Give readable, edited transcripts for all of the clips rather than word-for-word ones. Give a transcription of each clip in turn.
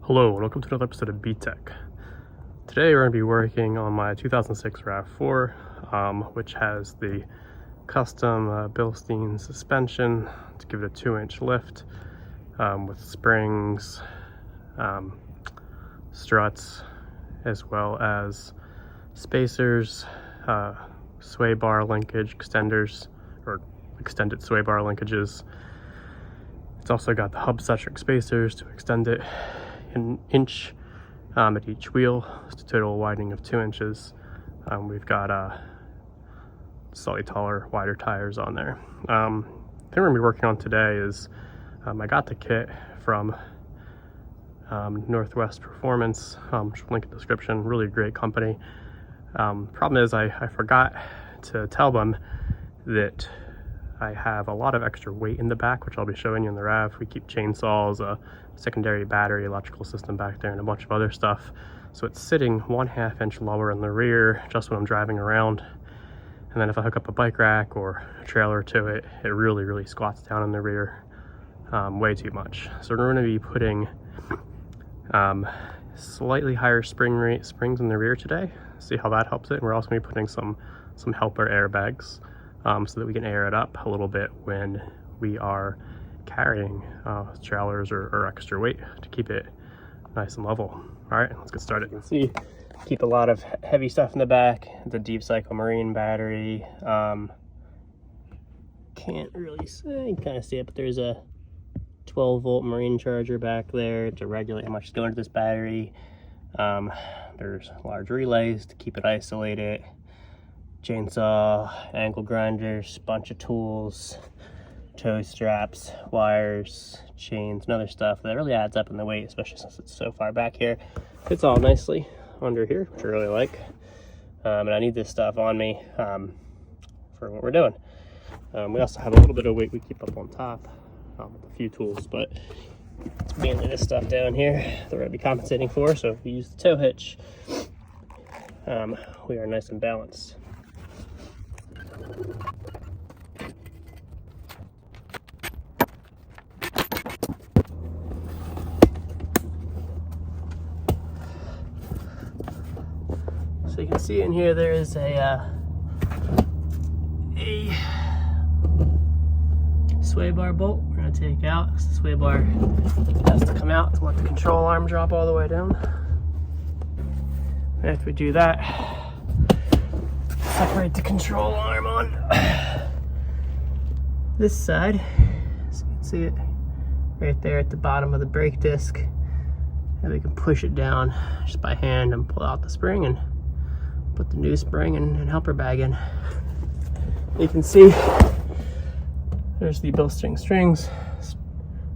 Hello, and welcome to another episode of BTech. Today we're going to be working on my 2006 Rav4, which has the custom Bilstein suspension to give it a 2-inch lift with springs, struts, as well as spacers, sway bar linkage extenders, or extended sway bar linkages. It's also got the hub-centric spacers to extend it an inch at each wheel. It's a total widening of 2 inches. We've got slightly taller, wider tires on there. The thing we're going to be working on today is I got the kit from Northwest Performance, which will link in the description. Really great company. Problem is I forgot to tell them that I have a lot of extra weight in the back, which I'll be showing you in the Rav. We keep chainsaws, a secondary battery, electrical system back there, and a bunch of other stuff. So it's sitting 1/2 inch lower in the rear just when I'm driving around. And then if I hook up a bike rack or a trailer to it, it really squats down in the rear way too much. So we're going to be putting slightly higher springs in the rear today. See how that helps it. And we're also going to be putting some helper airbags so that we can air it up a little bit when we are carrying trailers or extra weight to keep it nice and level. All right, let's get started. You can see, keep a lot of heavy stuff in the back. It's a deep cycle marine battery. Can't really say, you can kind of see it, but there's a 12-volt marine charger back there to regulate how much is going to this battery. There's large relays to keep it isolated. Chainsaw, angle grinders, bunch of tools, tow straps, wires, chains, and other stuff that really adds up in the weight, especially since it's so far back here. Fits all nicely under here, which I really like. And I need this stuff on me for what we're doing. We also have a little bit of weight we keep up on top with a few tools, but it's mainly this stuff down here that we're going to be compensating for. So if we use the tow hitch, we are nice and balanced. So you can see in here there is a sway bar bolt we're going to take out. The sway bar has to come out to let the control arm drop all the way down. And after we do that, separate the control arm on this side, so you can see it right there at the bottom of the brake disc, and we can push it down just by hand and pull out the spring and put the new spring and helper bag in. You can see there's the Bilstein strings,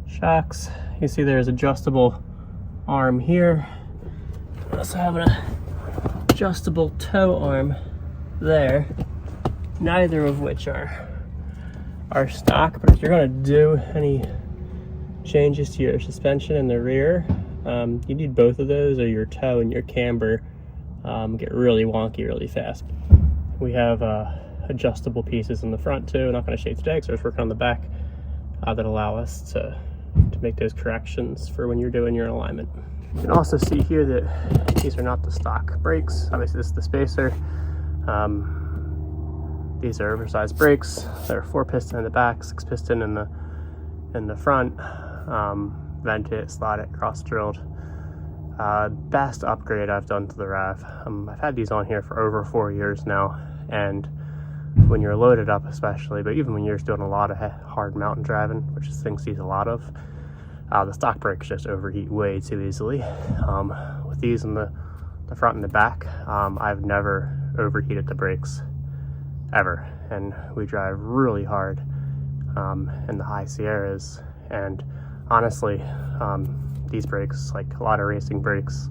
shocks. You see there's adjustable arm here. We also have an adjustable tow arm there, neither of which are stock. But if you're going to do any changes to your suspension in the rear, you need both of those, or your tow and your camber get really wonky really fast. We have adjustable pieces in the front too. I'm not going to show you today because I was working on the back that allow us to make those corrections for when you're doing your alignment. You can also see here that these are not the stock brakes. Obviously this is the spacer. These are oversized brakes. They're 4-piston in the back, 6-piston in the front. Vent it, slot it, cross drilled. Best upgrade I've done to the Rav. I've had these on here for over 4 years now, and when you're loaded up especially, but even when you're just doing a lot of hard mountain driving, which is things sees a lot of, the stock brakes just overheat way too easily. With these in the front and the back, I've never overheated the brakes ever, and we drive really hard in the high Sierras. And honestly, these brakes, like a lot of racing brakes,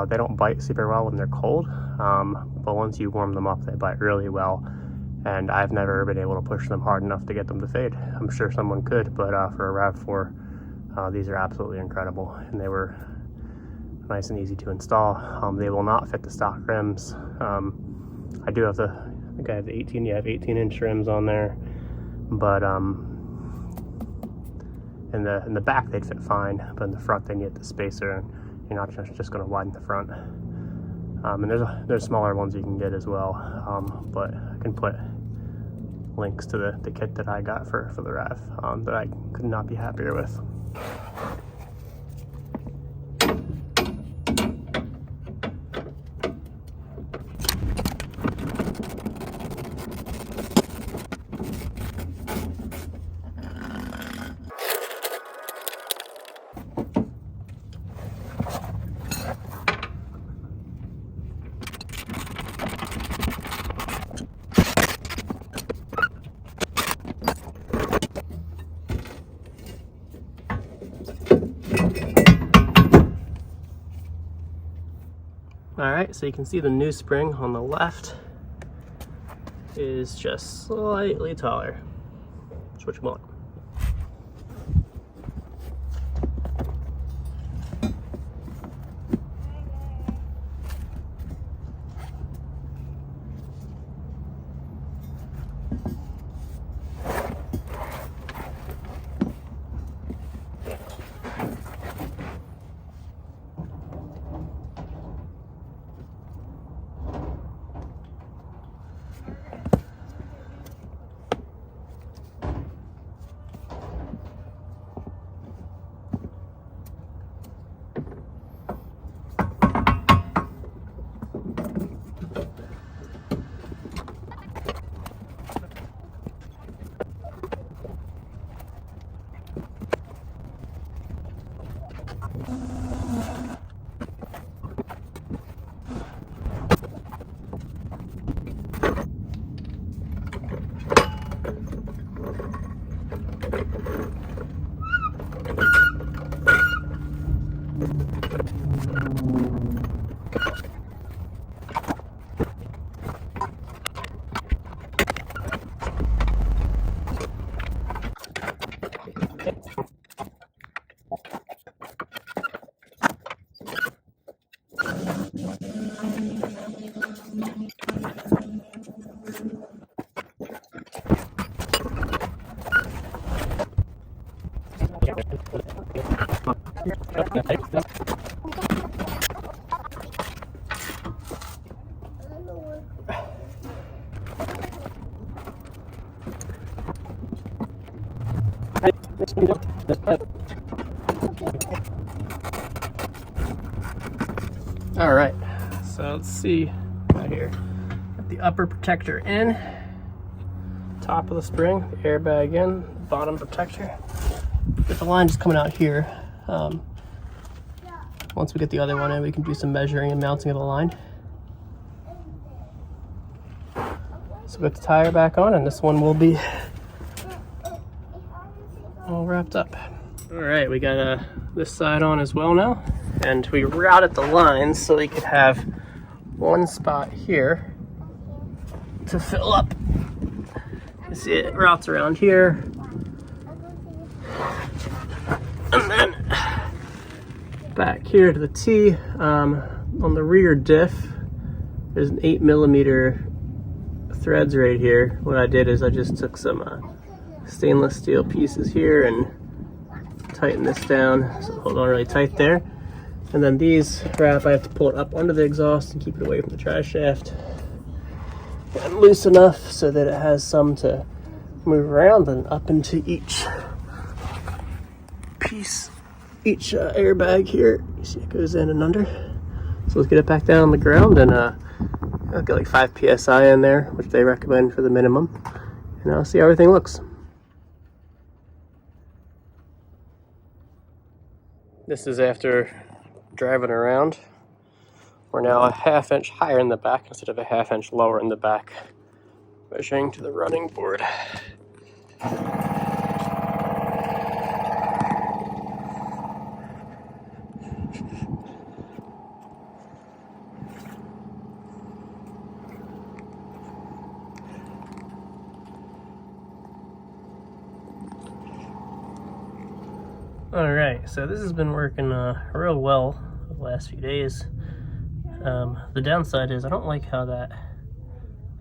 they don't bite super well when they're cold, but once you warm them up, they bite really well. And I've never been able to push them hard enough to get them to fade. I'm sure someone could, but for a Rav4, these are absolutely incredible, and they were nice and easy to install. They will not fit the stock rims. I do have I think I have the 18-inch rims on there, but In the back they'd fit fine, but in the front they need the spacer, and you're not just going to widen the front. And there's smaller ones you can get as well, but I can put links to the kit that I got for the Rav that I could not be happier with. Alright, so you can see the new spring on the left is just slightly taller. That's what you want. All right, so let's see right here. Got the upper protector in, top of the spring, the airbag in, bottom protector. Get the line just coming out here. Once we get the other one in, we can do some measuring and mounting of the line. So we got the tire back on, and this one will be all wrapped up. All right, we got this side on as well now, and we routed the lines so we could have one spot here to fill up. You see it routes around here, and then back here to the T. On the rear diff, there's an 8mm threads right here. What I did is I just took some stainless steel pieces here and tighten this down so it hold on really tight there. And then these wrap, I have to pull it up under the exhaust and keep it away from the drive shaft, and loose enough so that it has some to move around and up into each piece, each airbag here. You see it goes in and under. So let's get it back down on the ground, and I'll get like 5 psi in there, which they recommend for the minimum, and I'll see how everything looks. This is after driving around. We're now a 1/2 inch higher in the back instead of a 1/2 inch lower in the back, measuring to the running board. Alright, so this has been working real well the last few days. The downside is I don't like how that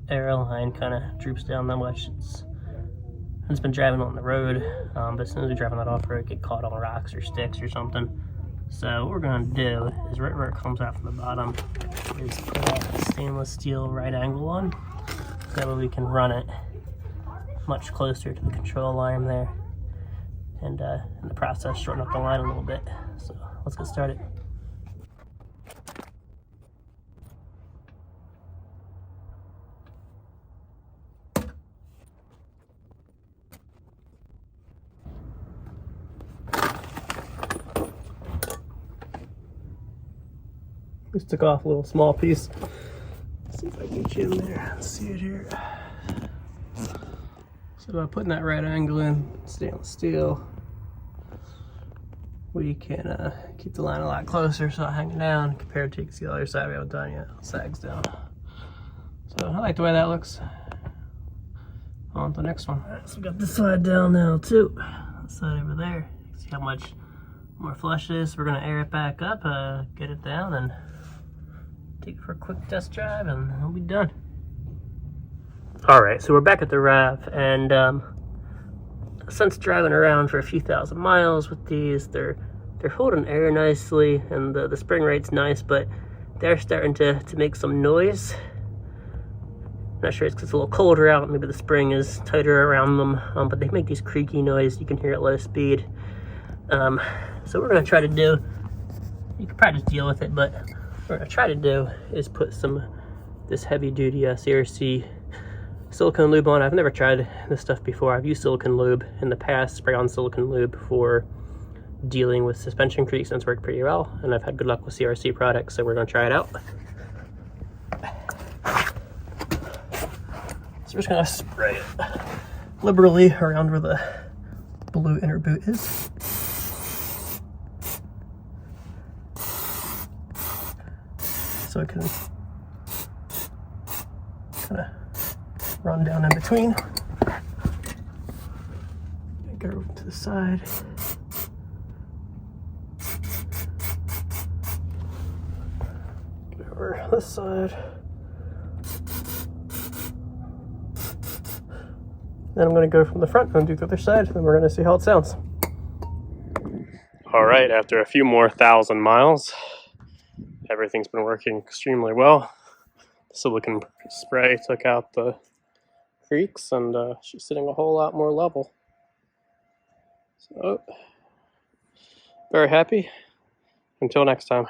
air line kind of droops down that much. I've just been driving on the road, but as soon as we drive on that off-road, get caught on rocks or sticks or something. So what we're gonna do is right where it comes out from the bottom is put a stainless steel right angle on. That way we can run it much closer to the control arm there. And in the process, shorten up the line a little bit. So let's get started. Just took off a little small piece. Let's see if I can get you in there. Let's see it here. So by putting that right angle in, stainless steel, we can keep the line a lot closer, so not hanging down compared to, you can see the other side we haven't done yet. It sags down. So I like the way that looks. On to the next one. All right, so we got this side down now too. This side over there. You can see how much more flush it is. We're gonna air it back up, get it down, and take it for a quick test drive, and we'll be done. All right, so we're back at the Rav, and since driving around for a few thousand miles with these, they're holding air nicely, and the spring rate's nice, but they're starting to make some noise. Not sure it's because it's a little colder out. Maybe the spring is tighter around them, but they make these creaky noise. You can hear it at low speed. So what we're gonna try to do, you could probably just deal with it, but what we're gonna try to do is put this heavy duty CRC silicone lube on. I've never tried this stuff before. I've used silicone lube in the past, spray on silicone lube for dealing with suspension creaks, and it's worked pretty well, and I've had good luck with CRC products, so we're gonna try it out. So we're just gonna spray it liberally around where the blue inner boot is. So it can kind of run down in between. Get over to the side. Get over this side. Then I'm going to go from the front and do the other side, and then we're going to see how it sounds. All right, after a few more 1,000 miles, everything's been working extremely well. The silicone spray took out the creaks, and she's sitting a whole lot more level. So, very happy. Until next time.